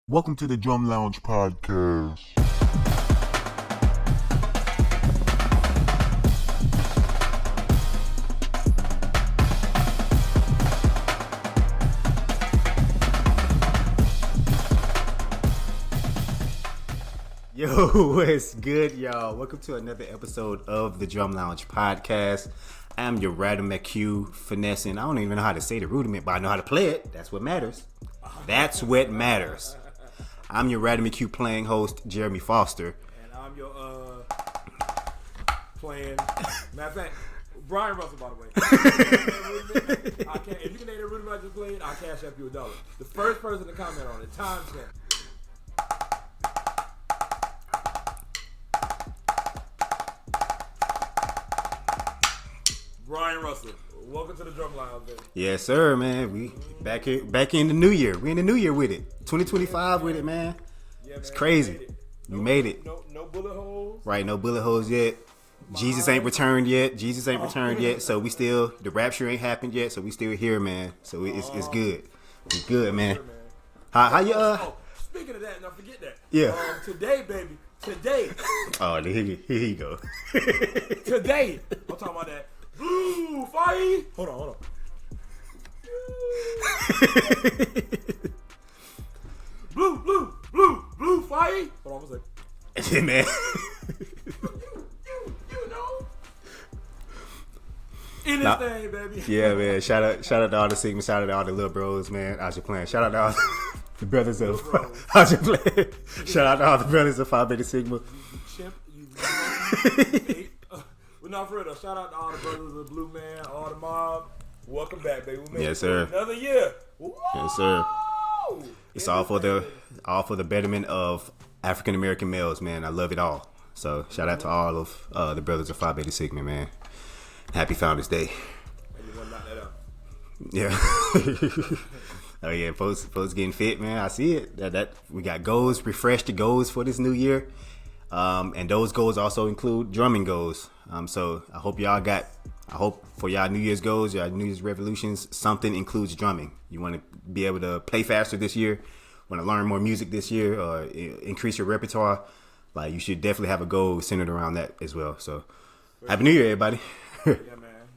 Welcome to the Drum Lounge Podcast. Yo, what's good, y'all? Welcome to another episode of the Drum Lounge Podcast. I'm your Radamaque finessing. I don't even know how to say the rudiment, but I know how to play it. That's what matters. That's what matters. I'm your Radamaque playing host, Jeremie Foster. And I'm your playing. Matter of fact, Bryon Russell, by the way. If you can name the rudiment I just played, I'll cash up you $1. The first person to comment on it, timestamp. Bryon Russell, welcome to the Drum Lounge, baby. Yes, sir, man. We back in the new year. We in the new year with it. 2025 with it, man. Yeah, It's man, crazy. We made it. No bullet holes. Right, no bullet holes yet. Jesus ain't returned yet. So we still, the rapture ain't happened yet. So we still here, man. So it's good. It's good, man. How you Speaking of that, now forget that. Yeah. Today, baby. Today. Oh, here you go. Today. I'm talking about that. Blue fire. Hold on. Blue fire. Hold on, what's that? Yeah, man. You know. In this thing, baby. Yeah, man. Shout out to all the Sigma. Shout out to all the little bros, man. I was just playing. Shout out to all the brothers of. I was just playing. Shout out to all the brothers of Phi Beta Sigma. Chimp. Well, not for real though. Shout out to all the brothers of Blue Man, all the mob. Welcome back, baby. We made Yes, sir. Another year. Whoa! Yes, sir. It's all for the betterment of African American males, man. I love it all. So shout out to all of the brothers of Phi Beta Sigma, man. Happy Founders Day. I just want to knock that out. Yeah. Oh yeah, folks getting fit, man. I see it. That we got goals, refreshed goals for this new year. And those goals also include drumming goals. So I hope for y'all New Year's goals, y'all New Year's resolutions, something includes drumming. You want to be able to play faster this year, want to learn more music this year, or increase your repertoire. Like, you should definitely have a goal centered around that as well. So Happy New Year, everybody. Yeah, man.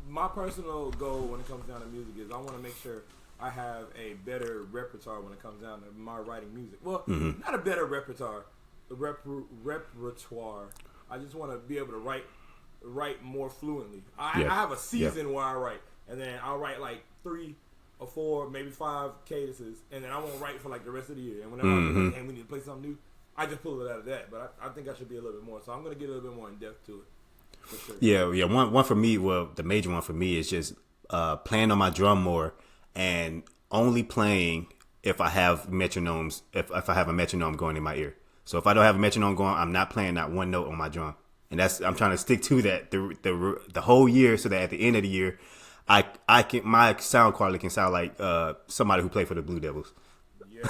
My personal goal when it comes down to music is I want to make sure I have a better repertoire when it comes down to my writing music. Well, not a better repertoire. Repertoire. I just want to be able to write more fluently. I have a season where I write, and then I'll write like 3 or 4, maybe 5 cadences, and then I won't write for like the rest of the year. And whenever I'm like, hey, we need to play something new, I just pull it out of that. But I think I should be a little bit more. So I'm going to get a little bit more in depth to it. For sure. Yeah. One for me, well, the major one for me is just playing on my drum more and only playing if I have metronomes, if I have a metronome going in my ear. So if I don't have a metronome going, I'm not playing that one note on my drum. And I'm trying to stick to that the whole year, so that at the end of the year, my sound quality can sound like somebody who played for the Blue Devils. Yeah.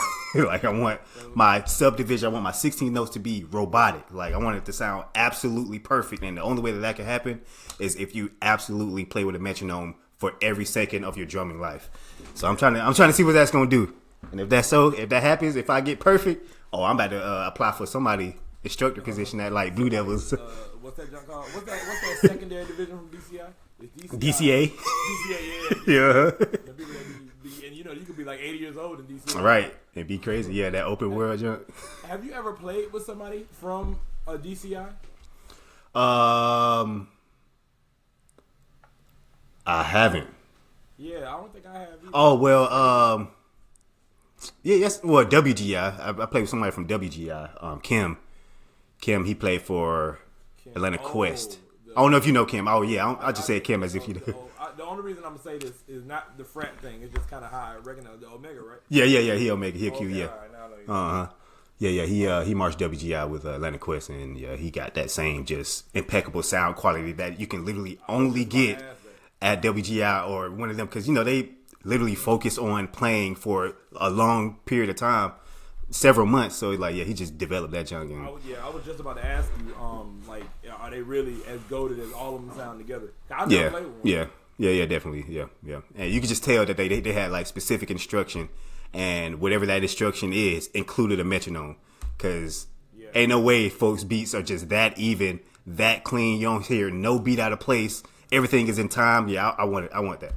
Like, I want my subdivision, I want my 16 notes to be robotic. Like, I want it to sound absolutely perfect. And the only way that can happen is if you absolutely play with a metronome for every second of your drumming life. So I'm trying to see what that's gonna do. And if that happens, if I get perfect, I'm about to apply for somebody instructor position at like Blue Devils. What's that junk called? What's that secondary division from DCI? It's DCA. DCA, Yeah. And you could be like 80 years old in DCA. Right. It'd be crazy. Yeah, that open world junk. Have you ever played with somebody from a DCI? I haven't. Yeah, I don't think I have either. Oh, well, yeah, yes. Well, WGI. I played with somebody from WGI. Kim, he played for Atlanta Quest. I don't know if you know Kim. Oh, yeah. I just said Kim as if you know. The only reason I'm going to say this is not the frat thing. It's just kind of how I recognize the Omega, right? Yeah. He Omega. He a Q, yeah. Right, Yeah. He marched WGI with Atlanta Quest, and yeah, he got that same just impeccable sound quality that you can literally only get at WGI or one of them, because they literally focus on playing for a long period of time, several months. So he just developed that junk. And I was just about to ask you, are they really as goated as all of them sound together? I've never played with one. Yeah, definitely, yeah. And you can just tell that they had like specific instruction and whatever that instruction is included a metronome, because ain't no way folks' beats are just that even, that clean. You don't hear no beat out of place. Everything is in time. Yeah, I want it. I want that.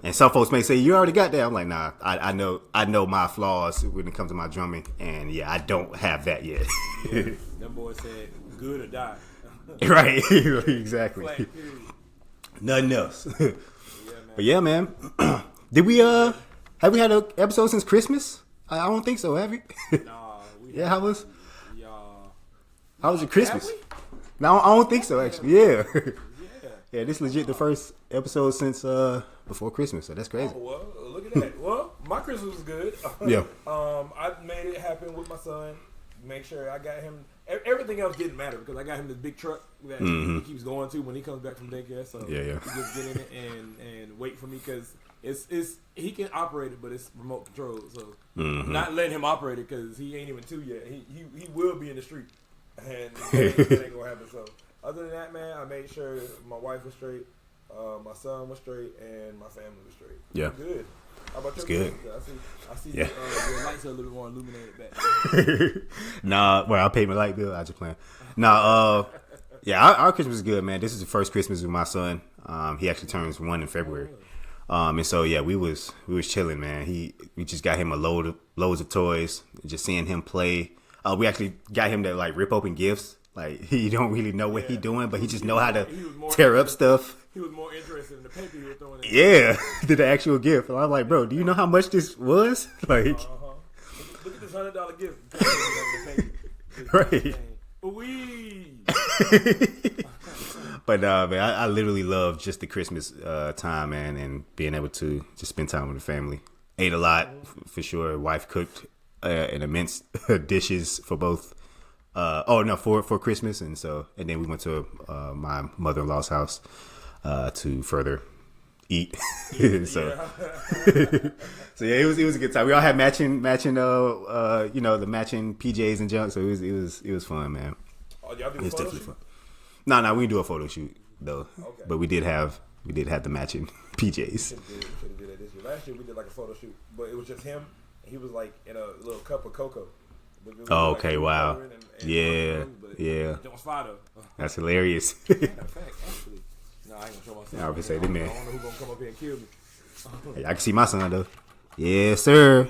And some folks may say, you already got that. I'm like, nah, I know my flaws when it comes to my drumming, and yeah, I don't have that yet. Them boys said, good or die. Right, exactly. Nothing else. But yeah, man. Did we have we had an episode since Christmas? I don't think so. Have you? Nah. Yeah, how was your Christmas? No, I don't think so. Actually, yeah. Yeah, this is legit the first episode since before Christmas, so that's crazy. Oh, well, look at that. Well, my Christmas was good. Yeah. I made it happen with my son. Make sure I got him. Everything else didn't matter because I got him this big truck that he keeps going to when he comes back from daycare. So he just get in it and wait for me because it's he can operate it, but it's remote control. So I'm not letting him operate it because he ain't even 2 yet. He will be in the street, and that ain't gonna happen. So other than that, man, I made sure my wife was straight, my son was straight, and my family was straight. Yeah, good. How about your good. I see your lights are a little bit more illuminated back. Nah, well, I paid my light bill. I just playing. Nah, our Christmas is good, man. This is the first Christmas with my son. He actually turns 1 in February. And so yeah, we was chilling, man. We just got him loads of toys. Just seeing him play. We actually got him to like rip open gifts. Like he don't really know what he doing, but he just know how to tear up stuff. He was more interested in the paper you were throwing in. Yeah, than the actual gift. And I'm like, bro, do you know how much this was? Like, look at this $100 gift. Right. Wee. But man, I literally love just the Christmas time, man, and being able to just spend time with the family. Ate a lot for sure. Wife cooked an immense dishes for both. For Christmas, and then we went to my mother-in-law's house to further eat. So yeah, it was a good time. We all had matching the matching PJs and junk. So it was fun, man. Oh, y'all do it was photo definitely shoot? fun. No, we didn't do a photo shoot though. Okay. But we did have the matching PJs. We should have did that this year. Last year we did like a photo shoot, but it was just him. He was like in a little cup of cocoa. Oh, okay, wow. Yeah. Don't fire though. That's hilarious. Matter of fact, actually, no, I ain't gonna show myself. I would say that, man. I don't know who's gonna come up here and kill me. Hey, I can see my son though. Yes, sir.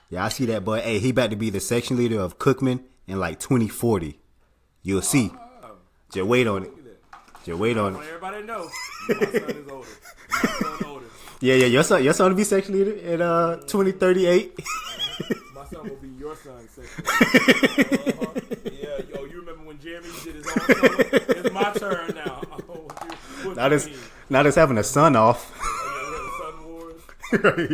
Yeah, I see that boy. Hey, he about to be the section leader of Cookman in like 2040. You'll see. Just wait on it. Just wait on it. Everybody know my son is older. My son older. Yeah. Your son will be section leader in 2038. My son will be your son's section. Yeah, yo, you remember when Jeremie did his own solo? It's my turn now. Not just having a son off. Son wars. Right.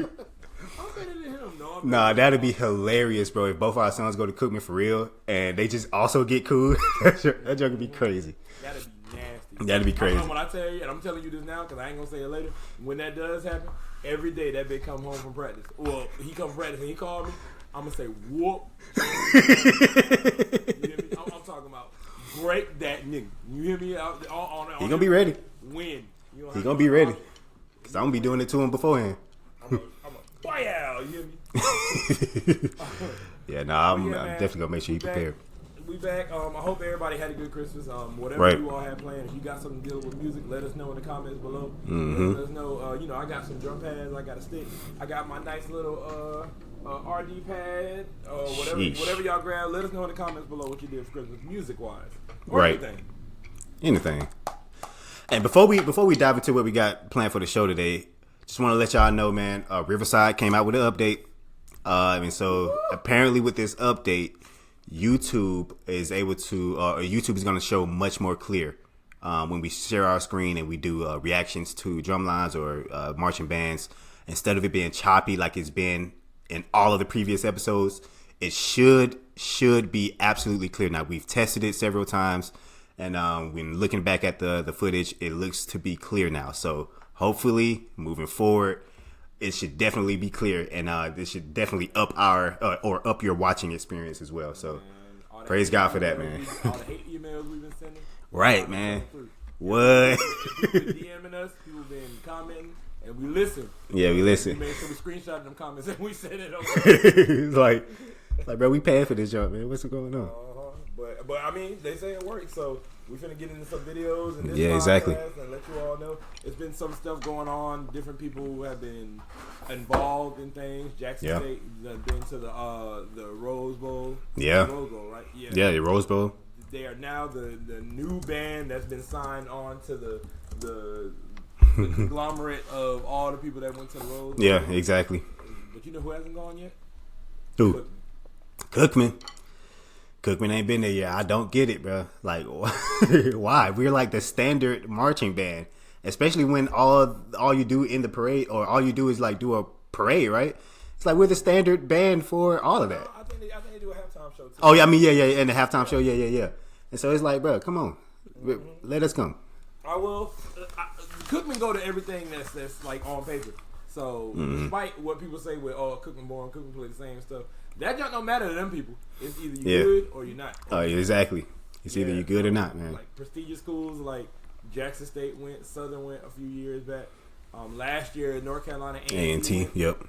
I'm better than him. No, Nah, that'd be hilarious, bro. If both our sons go to Cookman for real and they just also get cool, that joke would be crazy. That'd be nasty. That'd be crazy. When I tell you, and I'm telling you this now because I ain't gonna say it later. When that does happen, every day that bitch come home from practice. Well, he come from practice and he called me. I'm gonna say whoop. You hear me? I'm talking about break that nigga. You hear me? He gonna be ready. Win. He gonna be ready. Cause I'm gonna be doing it to him beforehand. I'm a boy. You hear me? Yeah, I'm definitely gonna make sure you prepared. We back. I hope everybody had a good Christmas. Whatever you all have planned, if you got something dealing with music, let us know in the comments below. Let us know. I got some drum pads. I got a stick. I got my nice little RD pad. Whatever y'all grab. Let us know in the comments below what you did for Christmas, music wise, or anything. And before we dive into what we got planned for the show today, just want to let y'all know, man. Riverside came out with an update, and so apparently with this update, YouTube is able to, YouTube is going to show much more clear when we share our screen and we do reactions to drum lines or marching bands. Instead of it being choppy like it's been in all of the previous episodes, it should be absolutely clear. Now, we've tested it several times, and when looking back at the footage, it looks to be clear now. So hopefully, moving forward, it should definitely be clear, and this should definitely up up your watching experience as well. So praise God for that, man. All the hate emails we've been sending. Right, man. What? People been DMing us. People been commenting and we listened. Yeah, we listened. We made sure we screenshotted them comments and we said it over. It's like, bro, we paying for this job, man. What's going on? But I mean, they say it works, so we're finna get into some videos and this Yeah, podcast exactly. and let you all know. It's been some stuff going on. Different people who have been involved in things. Jackson State has been to the Rose Bowl. Yeah. The Rose Bowl, right? Yeah, the Rose Bowl. They are now the new band that's been signed on to the conglomerate of all the people that went to the Rose Bowl. Yeah, exactly. But you know who hasn't gone yet? Who? Cookman. Cookman ain't been there yet. I don't get it, bro. Like, why? We're like the standard marching band, especially when all you do in the parade, or all you do is like do a parade, right? It's like we're the standard band for all of that. I think they do a halftime show too. Oh yeah, I mean yeah, and the halftime show, yeah. And so it's like, bro, come on, let us come. I will. Cookman go to everything that's like on paper. So despite what people say with Cookman born, Cookman play the same stuff, that junk don't matter to them people. It's either you good or you're not. Oh, exactly. It's either you good or not, man. Like prestigious schools like Jackson State went, Southern went a few years back. Last year North Carolina A&T. Yep.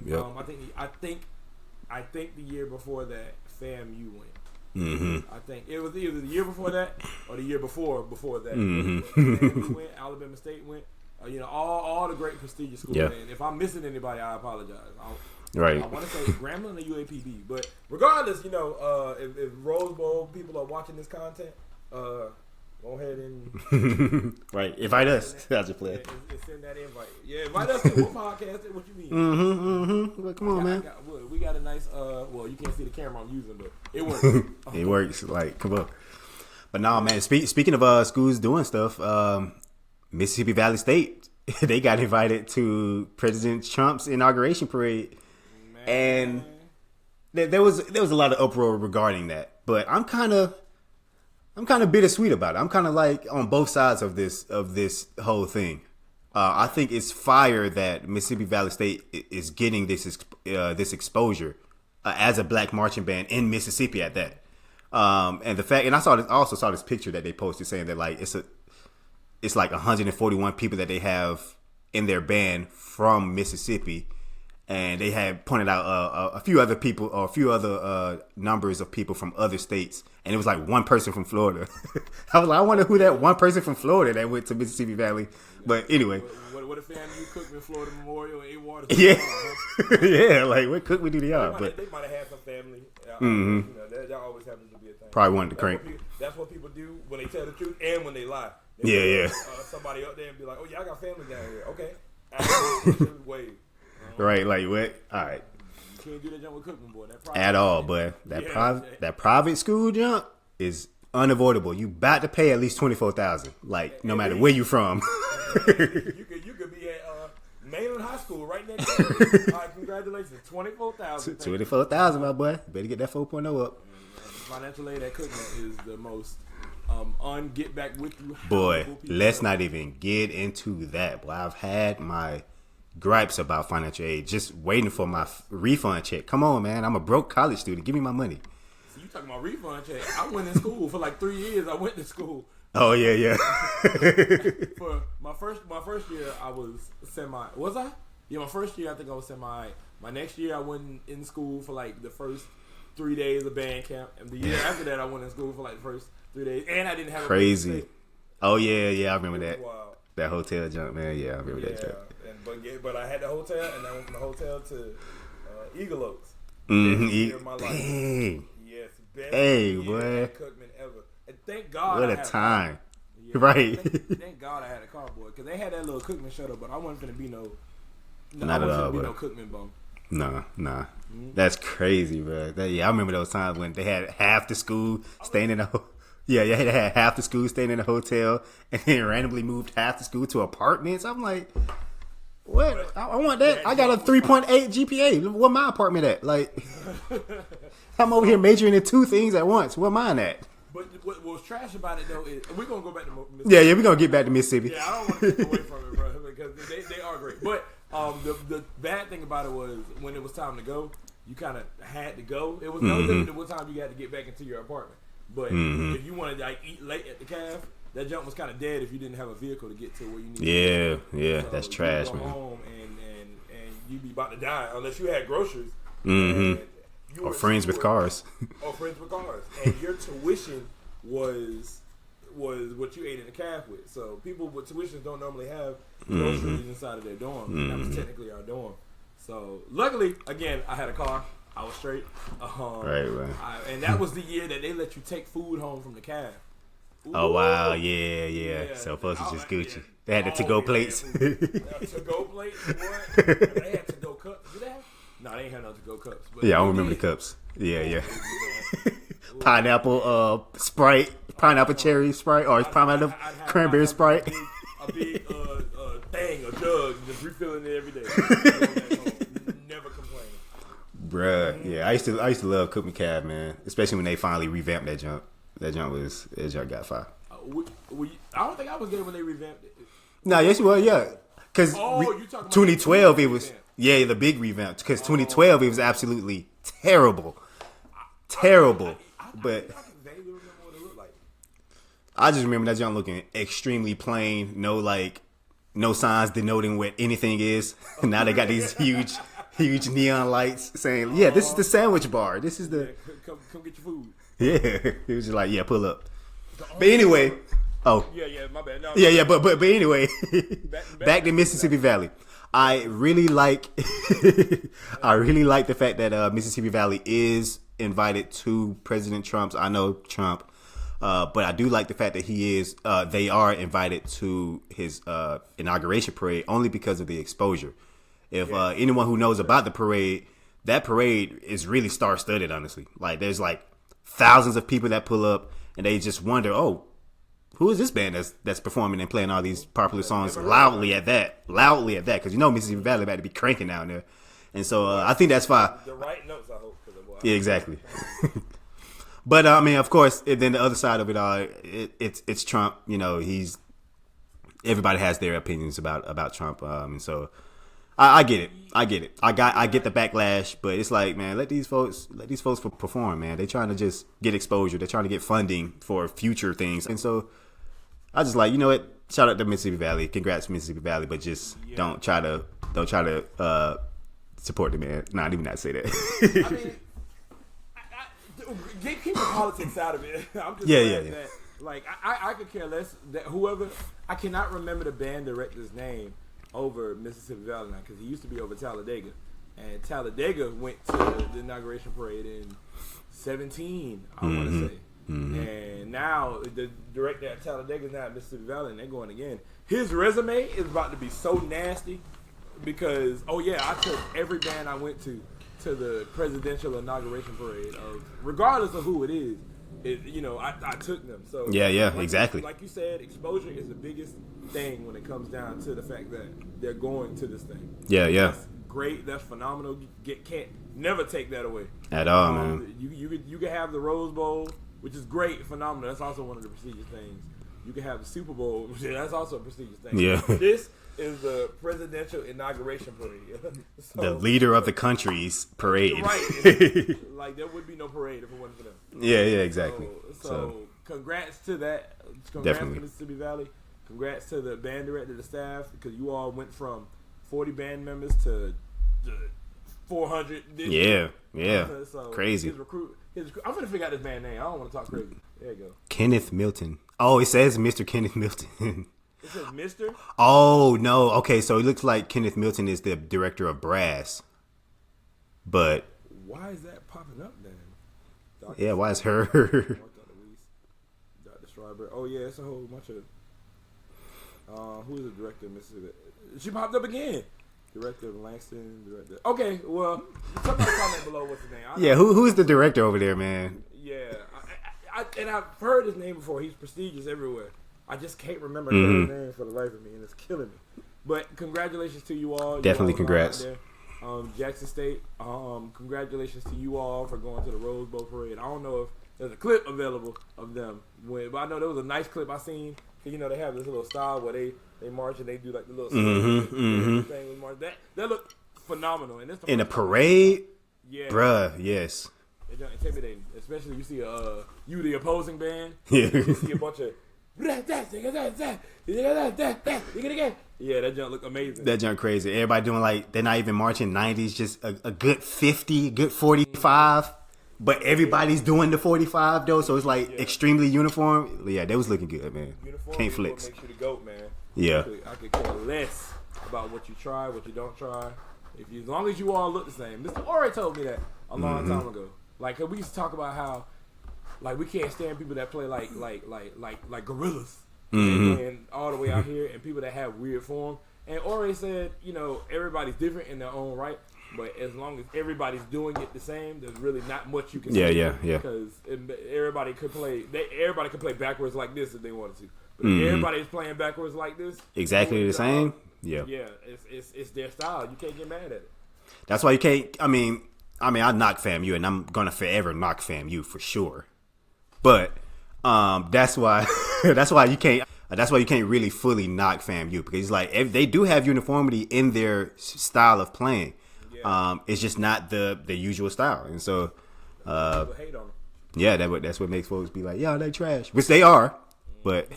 I think the year before that FAMU went. Mm-hmm. I think it was either the year before that or the year before that. Mm-hmm. FAMU went, Alabama State went. All the great prestigious schools. Yeah. And if I'm missing anybody, I apologize. Right. I want to say Grambling or UAPB, but regardless, if Rose Bowl people are watching this content, go ahead and right. Invite us. That's a play. And send that invite. Yeah, invite us to what podcast? What you mean? Mm-hmm. Well, come on, man. We got a nice. Well, you can't see the camera I'm using, but it works. It works. Like, come on. But no, man. Speaking of schools doing stuff, Mississippi Valley State, they got invited to President Trump's inauguration parade. And there was a lot of uproar regarding that, but I'm kind of bittersweet about it. I'm kind of like on both sides of this whole thing. I think it's fire that Mississippi Valley State is getting this exposure as a black marching band in Mississippi at that. And the fact, and I also saw this picture that they posted saying that like it's like 141 people that they have in their band from Mississippi. And they had pointed out a few other people, or a few other numbers of people from other states, and it was like one person from Florida. I was like, I wonder who that one person from Florida that went to Mississippi Valley. But anyway, what if FAMU Cookman Florida Memorial and A-Water? Yeah, yeah, like what Cookman do they are? But they might have had some family. That always happens to be a thing. Probably wanted to crank. That's what people do when they tell the truth and when they lie. Yeah. Somebody up there and be like, "Oh yeah, I got family down here." Okay, wait. Right, like what? All right. You can't do that jump with Cookman, boy. At all, but that private school jump is unavoidable. You about to pay at least $24,000, like no matter where you from. You could be at Mainland High School right next to you. All right, congratulations, $24,000. $24,000, my boy. Better get that 4.0 up. Financial aid at Cookman is the most get back with you. Boy, let's not even get into that. Boy, I've had my gripes about financial aid, just waiting for my refund check. Come on, man. I'm a broke college student. Give me my money. So you talking about refund check? I went in school for like 3 years. I went to school. Oh yeah. For my first year, I was semi. Was I? Yeah, my first year I think I was semi. My next year I went in school for like the first 3 days of band camp, and the year after that I went in school for like the first 3 days, and I didn't have crazy. A oh yeah, I remember that. Wild. That hotel jump, man. Yeah, I remember that jump. But I had the hotel, and I went from the hotel to Eagle Oaks. Mm-hmm. Year of my life. Dang. Yes, best hey, year boy. at Cookman ever. And thank God. What I a had time. Yeah, right. Thank God I had a car, boy, because they had that little Cookman shuttle, but I wasn't finna be no Cookman bum. Nah. Mm-hmm. That's crazy, bro. I remember those times when they had half the school staying in a Yeah, they had half the school staying in a hotel, and then randomly moved half the school to apartments. I'm like, what? I want that. I got a 3.8 GPA. Where my apartment at? Like, I'm over here majoring in two things at once. Where mine at? But what was trash about it though is we're gonna go back to Mississippi. Yeah, we're gonna get back to Mississippi. Yeah, I don't want to take away from it, bro, because they are great. But the bad thing about it was when it was time to go, you kind of had to go. It was no different than what time you had to get back into your apartment. But if you wanted to like eat late at the calf, that jump was kind of dead if you didn't have a vehicle to get to where you need. Yeah, so that's trash, man. Home and you'd be about to die unless you had groceries. Or friends with cars. And your tuition was what you ate in the caf with. So people with tuitions don't normally have groceries inside of their dorm. That was technically our dorm. So luckily, again, I had a car. I was straight. Right. And that was the year that they let you take food home from the caf. Ooh. Oh wow, yeah. So folks was just Gucci. They had the to-go plates. To-go plates, what? They had to-go cups. Did they have? No, they ain't had no to-go cups. But yeah, I don't remember the cups. Yeah. Pineapple Sprite, pineapple cherry Sprite, or pineapple cranberry Sprite. A big thing, a jug, just refilling it every day. Never complaining. Bruh, yeah, I used to love Cook McCab, man. Especially when they finally revamped that junk. That junk got fire. I don't think I was there when they revamped it. No, yes you were, yeah. Because 2012 it was, yeah, the big revamp. Because 2012 it was absolutely terrible. But I just remember that junk looking extremely plain. No signs denoting what anything is. Now they got these huge neon lights saying, yeah, this is the sandwich bar. This is the... Come get your food. Yeah. It was just like, yeah, pull up. But anyway... Oh. Yeah, my bad. No, yeah, but anyway, back to Mississippi Valley. I really like the fact that Mississippi Valley is invited to President Trump's. I know Trump, but I do like the fact that they are invited to his inauguration parade only because of the exposure. If anyone who knows about the parade, that parade is really star-studded, honestly. Like, there's like thousands of people that pull up and they just wonder, oh, who is this band that's performing and playing all these popular songs loudly at that? Because you know Mississippi Valley about to be cranking down there. And so I think that's fine. The right notes, I hope. Yeah, exactly. But, I mean, of course, then the other side of it all, it's Trump. You know, everybody has their opinions about Trump. And so I get it. I get the backlash, but it's like, man, let these folks perform, man. They're trying to just get exposure. They're trying to get funding for future things. And so I just like, you know what? Shout out to Mississippi Valley. Congrats, Mississippi Valley, but just don't try to support the man. Nah, I didn't even not say that. I mean, keep the politics out of it. I'm just glad that, like, I could care less that whoever, I cannot remember the band director's name over Mississippi Valley now because he used to be over Talladega, and Talladega went to the inauguration parade in 2017, I want to say. And now the director at Talladega is now at Mississippi Valley, and they're going again. His resume is about to be so nasty because, I took every band I went to the presidential inauguration parade, regardless of who it is. I took them. So exactly. Like you said, exposure is the biggest thing when it comes down to the fact that they're going to this thing. Yeah. That's great. That's phenomenal. Can't never take that away at all, man. You can have the Rose Bowl, which is great, phenomenal. That's also one of the prestigious things. You can have the Super Bowl, which that's also a prestigious thing. Yeah. This is the presidential inauguration parade. So, the leader of the country's parade. Right. Like, there would be no parade if it wasn't for them. Yeah, exactly. So congrats to that. Congrats definitely. to Mississippi Valley. Congrats to the band director, the staff, because you all went from 40 band members to 400. Yeah. So crazy. I'm going to figure out this band name. I don't want to talk crazy. There you go. Kenneth Milton. Oh, it says Mr. Kenneth Milton. It says Mr.? Oh, no. Okay, so it looks like Kenneth Milton is the director of brass. But why is that popping up then? Yeah, why is her? Dr. Schreiber. Oh, yeah, it's a whole bunch of... who is the director of Mississippi? She popped up again. Director of Langston. Director... Okay, well, somebody comment below what's the name. Who's the director over there, man? Yeah, and I've heard his name before. He's prestigious everywhere. I just can't remember his name for the life of me, and it's killing me. But congratulations to you all. Definitely congrats. Jackson State, congratulations to you all for going to the Rose Bowl parade. I don't know if there's a clip available of them, but I know there was a nice clip I seen. You know, they have this little style where they march and they do like the little thing with march. That looked phenomenal. And in a parade, yeah, bruh, yes. It's intimidating, especially if you see you the opposing band. Yeah. You see a bunch of Yeah, that junk look amazing. That junk crazy. Everybody doing like they're not even marching 90s, just a good 50, good 45. But everybody's doing the 45 though, so it's like extremely uniform. Yeah, they was looking good, man. Uniform Can't flex. Makes you the GOAT, man. Yeah. I could care less about what you try, what you don't try. As long as you all look the same. Mr. Ore told me that a long time ago. Like, 'cause we used to talk about how, like, we can't stand people that play like gorillas, and all the way out here, and people that have weird form. And Ore said, you know, everybody's different in their own right, but as long as everybody's doing it the same, there's really not much you can say. Yeah. Because everybody could play backwards like this if they wanted to. But if everybody's playing backwards like this, exactly the same. Yeah, it's their style. You can't get mad at it. That's why you can't. I mean, I knock FAMU, and I'm gonna forever knock FAMU for sure. But that's why you can't. That's why you can't really fully knock FAMU, because it's like they do have uniformity in their style of playing. It's just not the usual style, and so People hate on them. yeah, that's what makes folks be like, yeah, they trash, which they are, but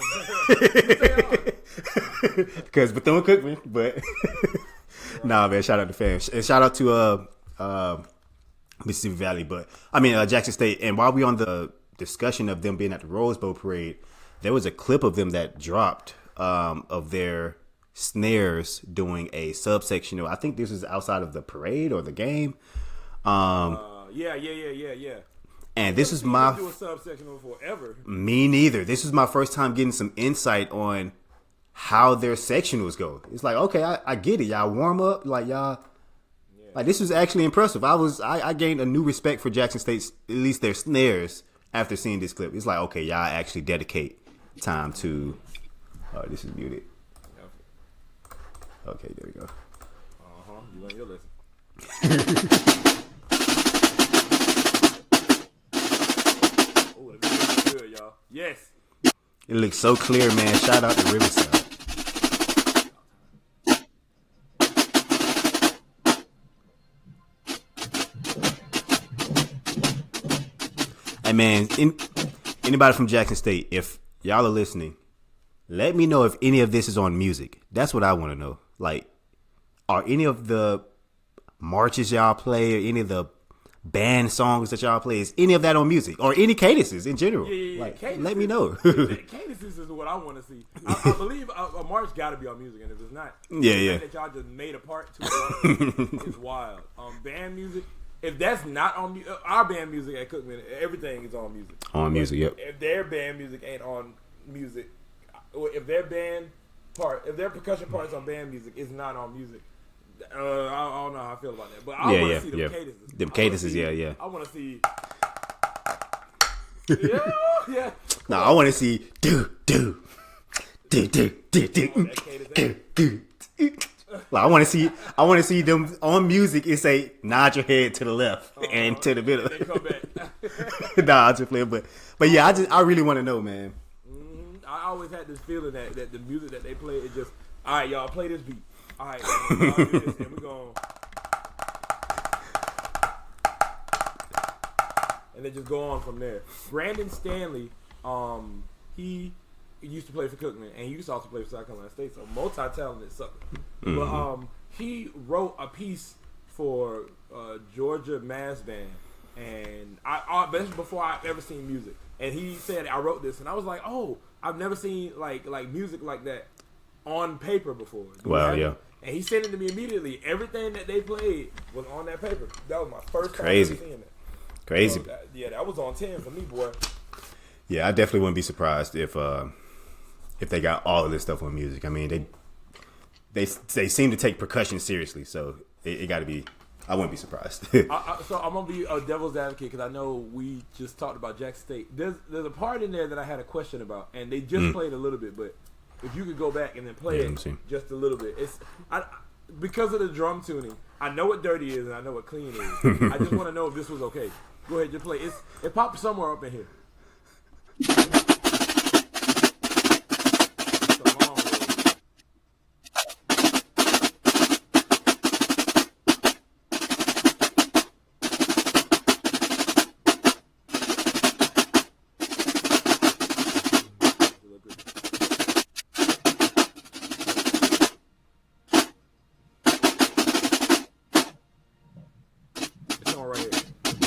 because Bethune-Cookman, but nah, man, shout out to fans and shout out to Mississippi Valley, but I mean Jackson State. And while we on the discussion of them being at the Rose Bowl parade, there was a clip of them that dropped of their snares doing a subsectional. I think this is outside of the parade or the game. Yeah. And this is my do a subsectional forever. Me neither. This is my first time getting some insight on how their sectionals go. It's like, okay, I get it. Y'all warm up, like y'all. Like, this was actually impressive. I gained a new respect for Jackson State's, at least their snares, after seeing this clip. It's like, okay, y'all actually dedicate time to. Oh, this is muted. Okay, there we go. You learned your lesson. Oh, the video looks good, y'all. Yes. It looks so clear, man. Shout out to Riverside. Hey, man, anybody from Jackson State, if y'all are listening, let me know if any of this is on music. That's what I want to know. Like, are any of the marches y'all play or any of the band songs that y'all play, is any of that on music? Or any cadences in general? Yeah. Like, Cadences, let me know. Cadences is what I want to see. I believe a march got to be on music, and if it's not, yeah. that y'all just made a part to it is wild. Band music, if that's not on our band music at Cookman, everything is on music. On music, yep. If their band music ain't on music, or if their percussion parts on band music is not on music, I don't know how I feel about that. But I want to see them cadences. Them cadences, yeah. I want to see. Yeah. No, I want to see do. Like, I want to see them on music and say nod your head to the left and to the middle. And then come back. Nah, I just play, but yeah, I really want to know, man. I always had this feeling that the music that they play is just, all right, y'all play this beat. All right, y'all do this, and we're going, and then just go on from there. Brandon Stanley, he used to play for Cookman, and he used to also play for South Carolina State, so multi-talented sucker. But he wrote a piece for Georgia Mass Band, and this was before I've ever seen music. And he said, I wrote this, and I was like, oh, I've never seen like music like that on paper before. Wow, yeah. And he sent it to me immediately. Everything that they played was on that paper. That was my first time Crazy. ever seeing that. Crazy. So that was on 10 for me, boy. Yeah, I definitely wouldn't be surprised if they got all of this stuff on music. I mean, they seem to take percussion seriously, so it got to be. I wouldn't be surprised. So I'm gonna be a devil's advocate because I know we just talked about Jackson State. There's a part in there that I had a question about, and they just played a little bit, but if you could go back and then play it just a little bit, because of the drum tuning. I know what dirty is and I know what clean is. I just want to know if this was okay. Go ahead, just play. It popped somewhere up in here.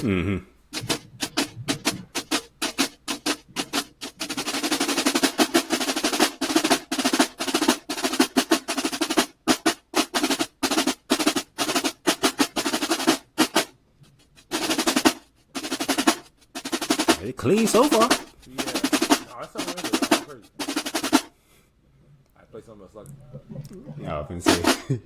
Mm-hmm. It clean so far. Yeah. No, that's something that's crazy. I play something else like Yeah, I can see.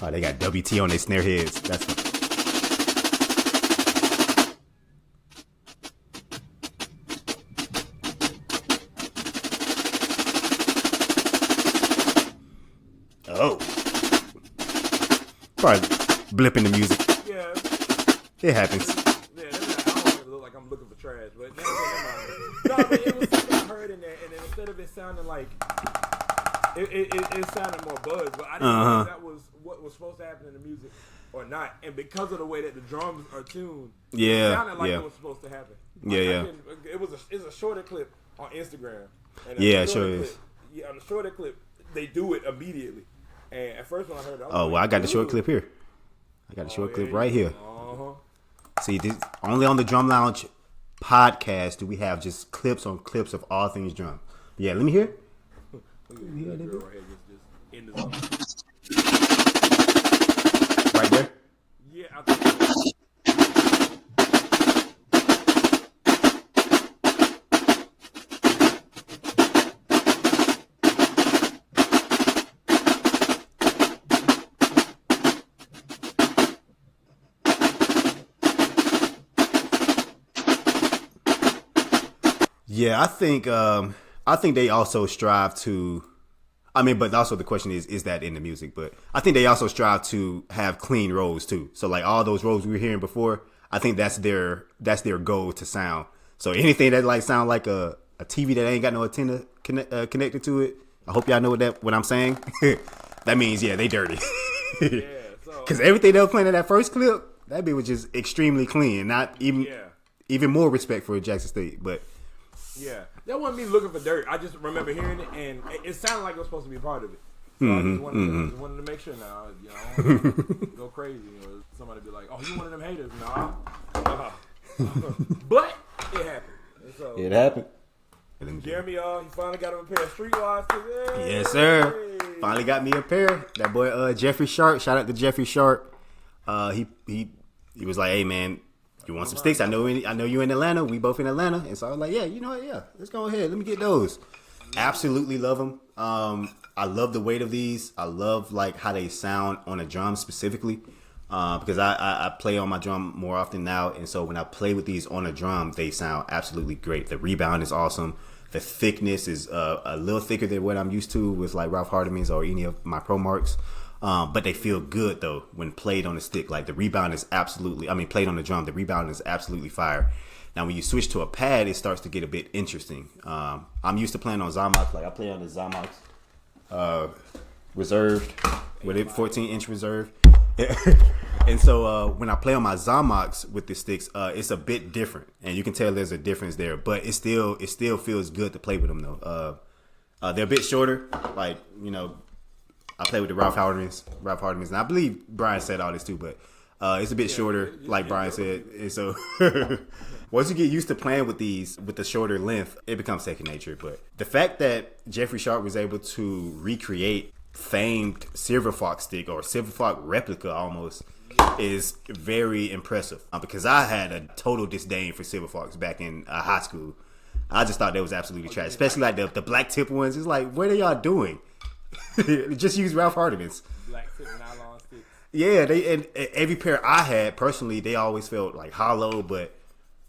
Oh, they got WT on their snare heads. That's what. Oh. Probably blipping the music. Yeah. It happens. Yeah, I don't want to look like I'm looking for trash, but never mind. No, but it was something I heard in there, and then instead of it sounding like it sounded more buzz, but I didn't know if that was what was supposed to happen in the music or not. And because of the way that the drums are tuned, it sounded like it was supposed to happen. It's a shorter clip on Instagram. And yeah, it sure is. Yeah, on the shorter clip, they do it immediately. And at first when I heard it, I got the short clip here. I got the short clip right here. See, this, only on the Drum Lounge podcast do we have just clips on clips of all things drum. Yeah, let me hear. Right there? Yeah, I think so. Yeah, I think they also strive to. I mean, but also the question is that in the music? But I think they also strive to have clean rolls too. So like all those rolls we were hearing before, I think that's their goal to sound. So anything that like sound like a TV that ain't got no antenna connected to it, I hope y'all know what I'm saying. That means they dirty. Yeah, because everything they were playing in that first clip, that bit was just extremely clean. Not even more respect for Jackson State, but. Yeah, that wasn't me looking for dirt. I just remember hearing it, and it sounded like it was supposed to be part of it. So I just wanted to make sure now, go crazy. Somebody be like, "Oh, you one of them haters?" Nah. But it happened. So, it happened. Jeremie, he finally got him a pair of Streetwise tickets. Yes, sir. Finally got me a pair. That boy, Jeffrey Sharpe. Shout out to Jeffrey Sharpe. He was like, "Hey, man. You want some sticks? I know you in Atlanta. We both in Atlanta." And so I was like, yeah, you know what? Yeah, let's go ahead. Let me get those. Absolutely love them. I love the weight of these. I love like how they sound on a drum specifically because I play on my drum more often now. And so when I play with these on a drum, they sound absolutely great. The rebound is awesome. The thickness is a little thicker than what I'm used to with like Ralph Hardemann's or any of my Pro Marks. But they feel good though when played on the stick. Like the rebound is played on the drum, the rebound is absolutely fire. Now when you switch to a pad, it starts to get a bit interesting. I'm used to playing on Zomox. Like I play on the Zomox reserved with it 14-inch reserve. And so when I play on my Zomox with the sticks, it's a bit different, and you can tell there's a difference there. But it still feels good to play with them though. They're a bit shorter, like I play with the Ralph Hardemann's, and I believe Bryon said all this too, but it's a bit shorter, like Bryon said. And so once you get used to playing with these with the shorter length, it becomes second nature. But the fact that Jeffrey Sharpe was able to recreate famed Silver Fox stick or Silver Fox replica almost is very impressive. Because I had a total disdain for Silver Fox back in high school. I just thought they was absolutely trash, especially like the black tip ones. It's like, what are y'all doing? Just use Ralph Hardemann's. Black tip nylon sticks. Yeah, and every pair I had personally, they always felt like hollow, but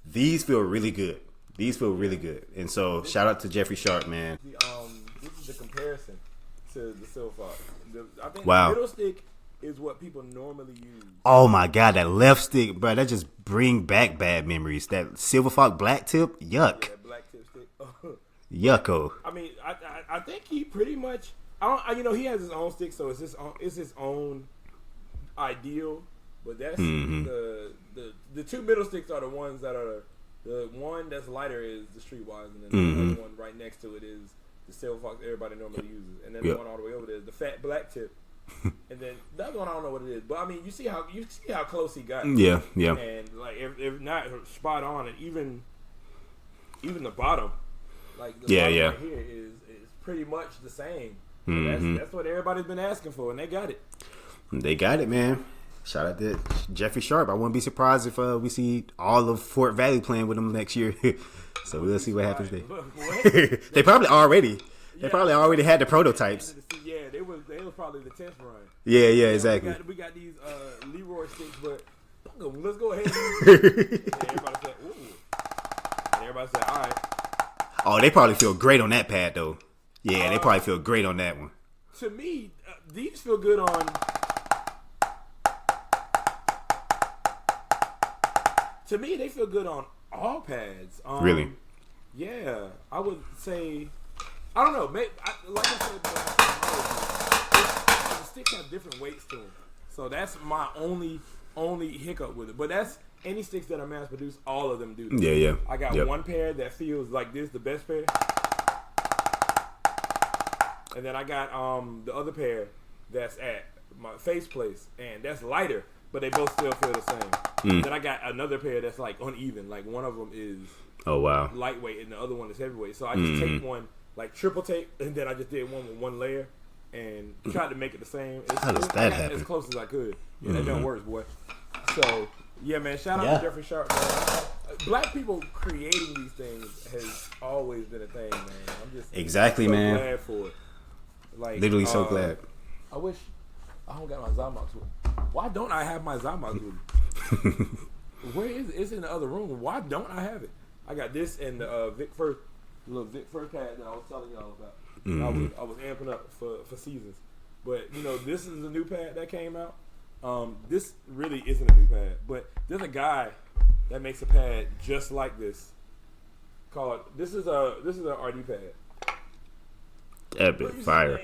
these feel really good. And so shout out to Jeffrey Sharpe, man. This is the comparison to the Silver Fox. I think wow. The middle stick is what people normally use. Oh my god, that left stick, bro, that just bring back bad memories. That Silver Fox black tip, yuck. Yeah, that black tip stick. Yucko. I mean, I think he pretty much. He has his own stick, so it's his own ideal. But that's the two middle sticks are the ones that are the one that's lighter is the Streetwise, and then the other one right next to it is the Silver Fox everybody normally uses, and then the one all the way over there is the fat black tip, And then the other one, I don't know what it is, but I mean, you see how close he got. Yeah. And like, if not spot on, and even the bottom, like the bottom right here is pretty much the same. That's what everybody's been asking for, and they got it. They got it, man. Shout out to Jeffrey Sharpe. I wouldn't be surprised if we see all of Fort Valley playing with him next year. So we'll see what happens there. They probably already had the prototypes. Yeah, they was probably the test run. Yeah, exactly. We got these Leroy sticks, but let's go ahead. And everybody said, "Ooh," and everybody said, "All right." Oh, they probably feel great on that pad though. Yeah, they probably feel great on that one. To me, these feel good on. To me, they feel good on all pads. Really? Yeah, I would say. I don't know. Maybe, like I said, the sticks have different weights to them, so that's my only hiccup with it. But that's any sticks that are mass produced. All of them do that. Yeah. I got one pair that feels like this, the best pair, and then I got the other pair that's at my face place, and that's lighter, but they both still feel the same. Then I got another pair that's like uneven. Like one of them is lightweight, and the other one is heavyweight. So I just take one like triple tape, and then I just did one with one layer and tried to make it the same. How does that happen? As close as I could. Yeah, that don't work, boy. So yeah, man. Shout out to Jeffrey Sharpe. Man. Black people creating these things has always been a thing, man. I'm just man. Glad for it. Like literally so glad. I wish I don't got my Zymox with me. Why don't I have my Zymox with me? Where is it? It's in the other room. Why don't I have it? I got this and the the little Vic First pad that I was telling y'all about. I was amping up for seasons. But, this is a new pad that came out. This really isn't a new pad. But there's a guy that makes a pad just like this. This is a RD pad. That bit fire.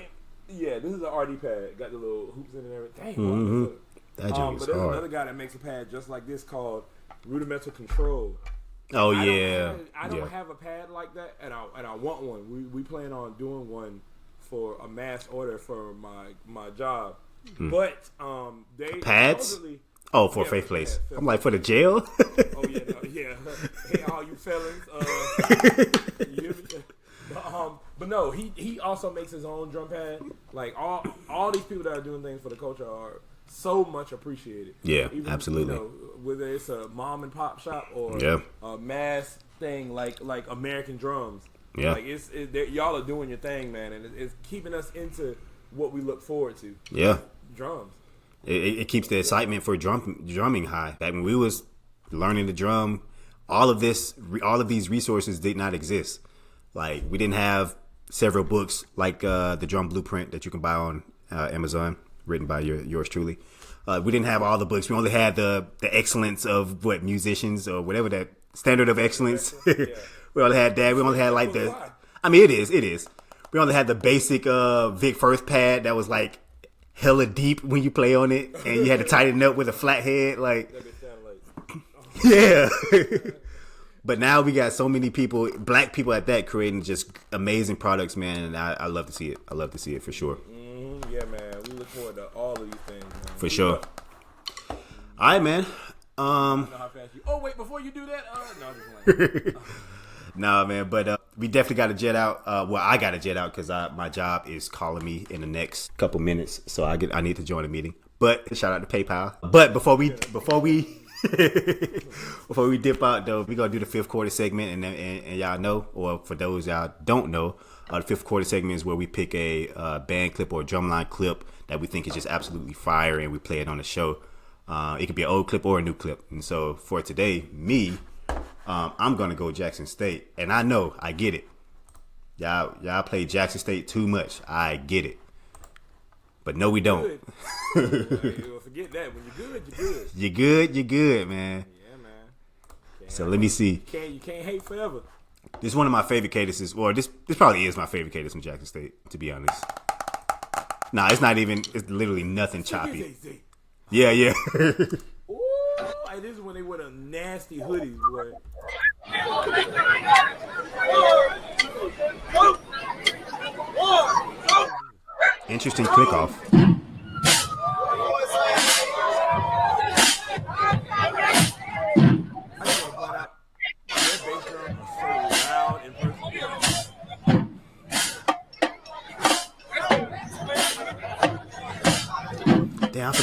Yeah, this is an RD pad. Got the little hoops in it and everything. That joke is but there's hard. another guy that makes a pad just like this called Rudimental Control. Oh, I I don't have a pad like that, and I want one. We plan on doing one for a mass order for my job. But they pads. For Faith Place. I'm like, for the jail. Hey, all you felons. You hear me? But no, he also makes his own drum pad. Like all these people that are doing things for the culture are so much appreciated. Yeah, absolutely. Whether it's a mom and pop shop or a mass thing like American Drums. Yeah, like y'all are doing your thing, man, and it's keeping us into what we look forward to. Yeah, drums. It keeps the excitement for drumming high. Back when we was learning the drum, all of these resources did not exist. Like, we didn't have several books like the Drum Blueprint that you can buy on Amazon, written by yours truly. We didn't have all the books. We only had the excellence of musicians or whatever that standard of excellence. We only had that. We only had like it is. We only had the basic Vic First pad that was like hella deep when you play on it, and you had to tighten it up with a flat head. Like, yeah. But now we got so many people, black people at that, creating just amazing products, man. And I love to see it. I love to see it for sure. Yeah, man. We look forward to all of these things, man. For sure. All right, man. I know how fast you. Oh, wait, before you do that, no, I'm just playing. Nah, man. But we definitely got to jet out. I got to jet out because my job is calling me in the next couple minutes, so I need to join a meeting. But shout out to PayPal. But before we dip out, though, we're going to do the fifth quarter segment, and y'all know, or for those y'all don't know, the fifth quarter segment is where we pick a band clip or a drumline clip that we think is just absolutely fire, and we play it on the show. It could be an old clip or a new clip. And so for today, I'm going to go Jackson State. And I know, I get it. Y'all play Jackson State too much. I get it. But no, we don't. Forget that. When you're good, you're good. You're good, man. Yeah, man. So let me see. You can't hate forever. This is one of my favorite cadences. Or this probably is my favorite cadence from Jackson State, to be honest. Nah, it's not even. It's literally nothing choppy. Yeah. Ooh, and this is when they wear the nasty hoodies, boy. Interesting click off.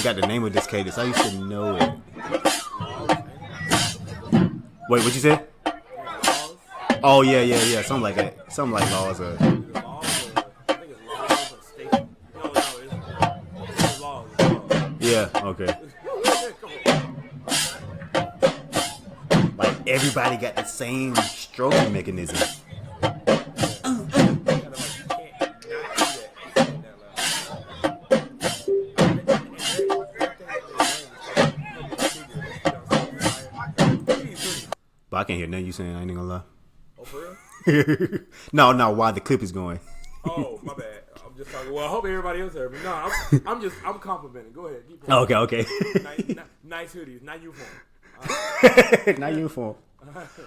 forgot the name of this cadence. I used to know it. Wait, what you said? Oh yeah. Something like that. Something like laws. I think it's laws or station. No, it's laws. Yeah. Okay. Like everybody got the same stroking mechanism. But I can't hear nothing you saying. I ain't gonna lie. Oh, for real? No. While the clip is going. Oh, my bad. I'm just talking. Well, I hope everybody else heard me. No, I'm complimenting. Go ahead. Keep going. Okay. Nice hoodies, not uniform. Not uniform.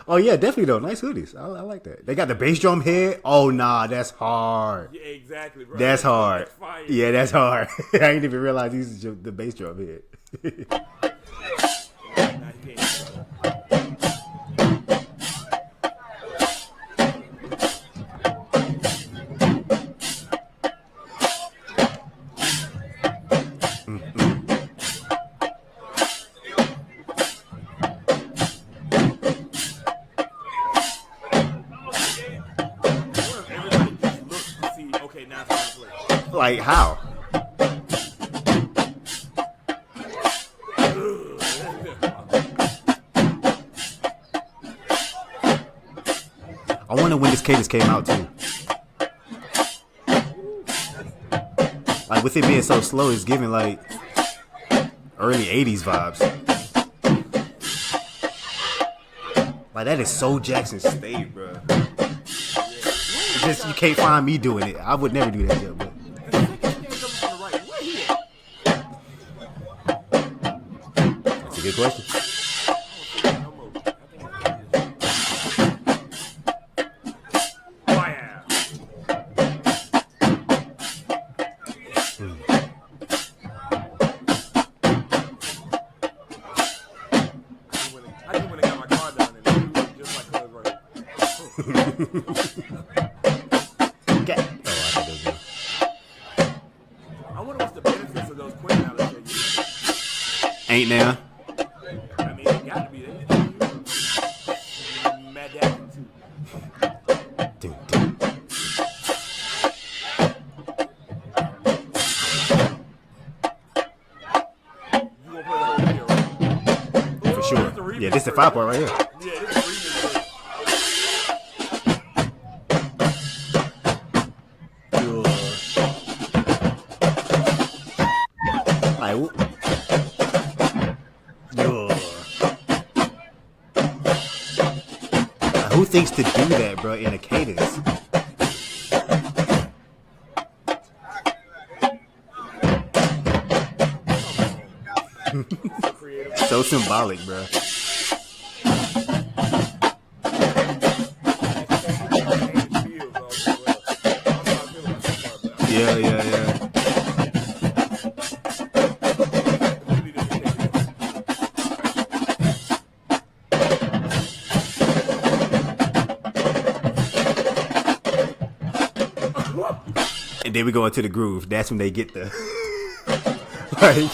Oh yeah, definitely though. Nice hoodies. I like that. They got the bass drum head. Oh nah, that's hard. Yeah, exactly, bro. That's hard. That's fire. Yeah, that's hard. I didn't even realize these are the bass drum head. Nah, he can't. Like how? I wonder when this cadence came out too. Like with it being so slow, it's giving like early 80s vibes. Like that is so Jackson State, bro. It's just you can't find me doing it. I would never do that shit, but. That's a good question. I wonder what's the benefits of those Queen Alex. Ain't now. I mean, it got to be there. Mad Dad too. You gonna play the whole video, right? For sure. Yeah, this is the 5 part right here. Yeah, this is the remix version. Who thinks to do that, bro, in a cadence? So symbolic, bro. Yeah. And then we go into the groove. That's when they get the like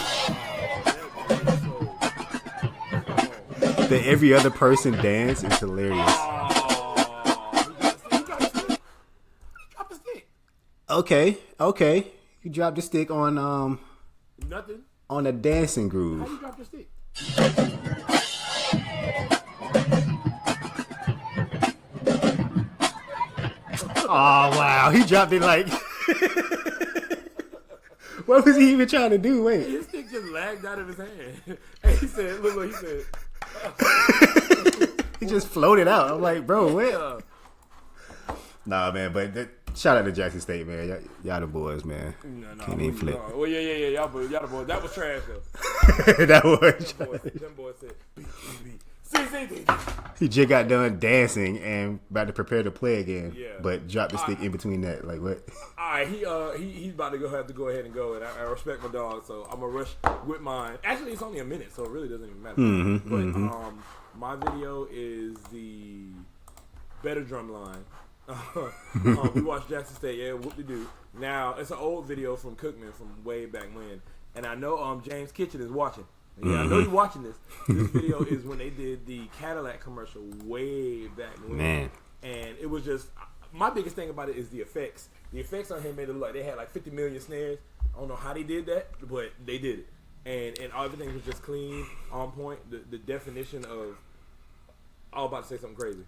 the every other person dance is hilarious. Okay. You dropped the stick on Nothing. on a dancing groove. How you drop your stick? Oh wow, he dropped it like. What was he even trying to do? Wait. His stick just lagged out of his hand. And he said, look what he said. He just floated out. I'm like, bro, what? Nah, man, but shout out to Jackson State, man. Y'all the boys, man. No, Can't even flip. No. Well, yeah. Y'all the boys. That was trash, though. That was. Them boys said, beat. He just got done dancing and about to prepare to play again. Yeah. But dropped the stick in between that. Like, what? All right, he's about to have to go ahead and go, and I respect my dog, so I'm gonna rush with mine. Actually, it's only a minute, so it really doesn't even matter. My video is the better drumline. We watched Jackson State, yeah, whoop-de-doo. Now it's an old video from Cookman from way back when, and I know James Kitchen is watching. Yeah, I know you're watching this. This video is when they did the Cadillac commercial way back when. Man. And it was just, my biggest thing about it is the effects. The effects on him made it look like they had like 50 million snares. I don't know how they did that, but they did it. And everything was just clean, on point. The definition of, I was about to say something crazy.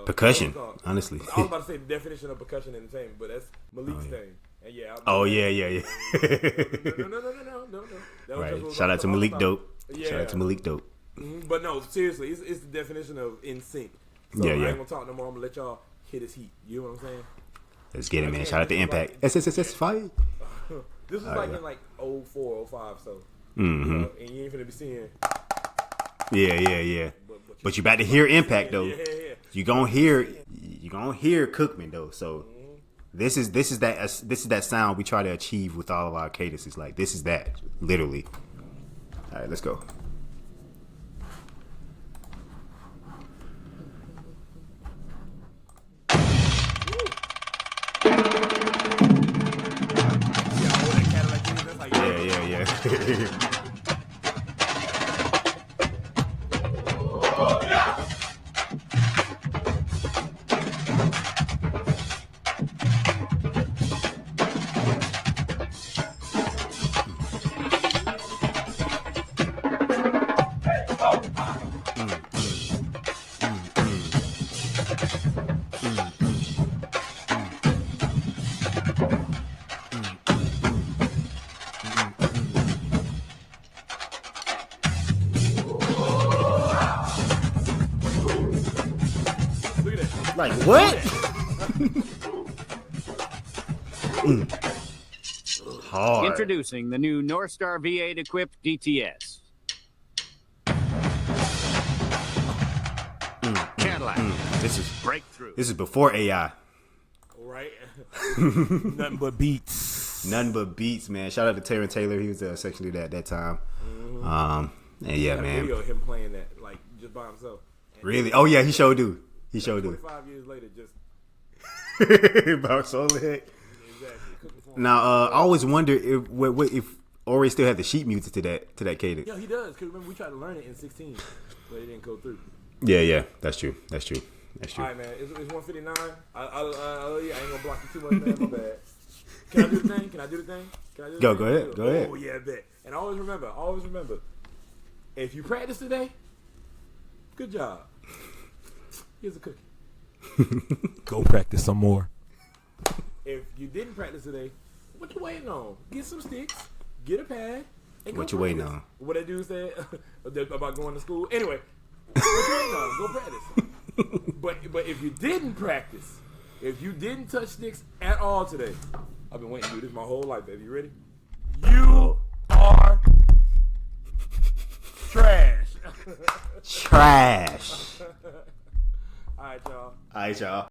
Percussion, honestly. I was about to say the definition of percussion entertainment, but that's Malik's thing. And yeah. No. Right. Shout out to Malik Dope. Yeah. Shout out to Malik Dope. Mm-hmm. But no, seriously, it's the definition of in sync. So I ain't gonna talk no more. I'm gonna let y'all hit his heat. You know what I'm saying? Let's get it, man. Shout out to Impact. SSSS fire. This was like in like 04, 05, so. Mm-hmm. And you ain't finna be seeing. Yeah. But you about to hear Impact though. Yeah. You gonna hear Cookman though. So this is that sound we try to achieve with all of our cadences. Like this is that literally. All right, let's go. Yeah. Like what? Hard. Introducing the new North Star V8 equipped DTS. Cadillac. This is breakthrough. This is before AI. Right. Nothing but beats. Nothing but beats, man. Shout out to Terrence Taylor. He was section leader at that time. Mm-hmm. And yeah, man. Video of him playing that like just by himself. And really? Oh yeah, he sure do. He sure do. 25 years later, just about solar heck. Exactly. Now, I always wonder if Ori still had the sheet music to that cadence. Yeah, he does. Because remember, we tried to learn it in 16, but it didn't go through. Yeah. That's true. All right, man. It's 1:59. I ain't gonna block you too much, man. My bad. Can I do the thing? Go ahead. Oh yeah, I bet. And always remember. If you practice today, good job. Here's a cookie. Go practice some more. If you didn't practice today, what you waiting on? Get some sticks, get a pad, and go What you waiting practice. on? What that dude said about going to school. Anyway, what you waiting on? Go practice. But if you didn't practice, if you didn't touch sticks at all today, I've been waiting to do this my whole life, baby. You ready? You are trash. Trash. All right, y'all. All right, y'all.